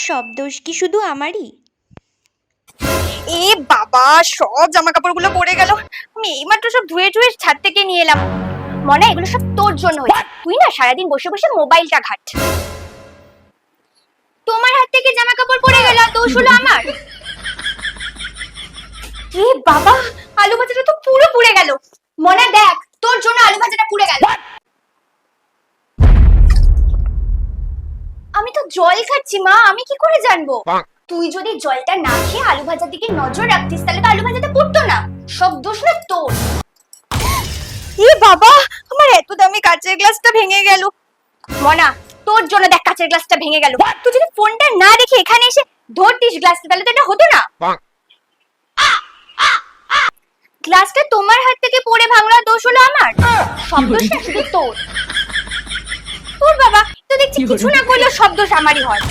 সব দোষ কি শুধু আমারই? এ বাবা, সব জামা কাপড়গুলো পড়ে গেল। আমি এইমাত্র সব ধুয়ে ধুয়ে ছাদ থেকে নিয়ে এলাম। মনে এগুলো সব তোর জন্য হয়েছে। তুই না সারাদিন বসে বসে মোবাইলটা ঘাট। তোমার হাত থেকে জামা কাপড় পড়ে গেল, দোষ হলো আমার। এ বাবা, আলু ভাজাটা তো পুরো পুড়ে গেল। মনে দেখ, তোর জন্য আলু ভাজাটা পুড়ে গেল। আমি তো জল খাচ্ছি মা, আমি কি করে জানবো? তুই যদি জলটা না খেয়ে আলু ভাজার দিকে নজর রাখতিস তাহলে তো আলু ভাজাটা পুড়তো না। সব দোষ না তোর। এ বাবা, আমার এত দামি কাঁচের গ্লাসটা ভেঙে গেল। মনা, তোর জন্য দেখ কাঁচের গ্লাসটা ভেঙে গেল। তুই যদি ফোনটা না রেখে এখানে এসে ধরতিস গ্লাসটা তাহলে তো এটা হতো না। গ্লাসটা তোমার হাত থেকে পড়ে ভাঙলো, দোষ হলো আমার। সব দোষটা শুধু তোর। তোর বাবা তো দেখছি কিছু না করলেও সব দোষ আমারই হয়।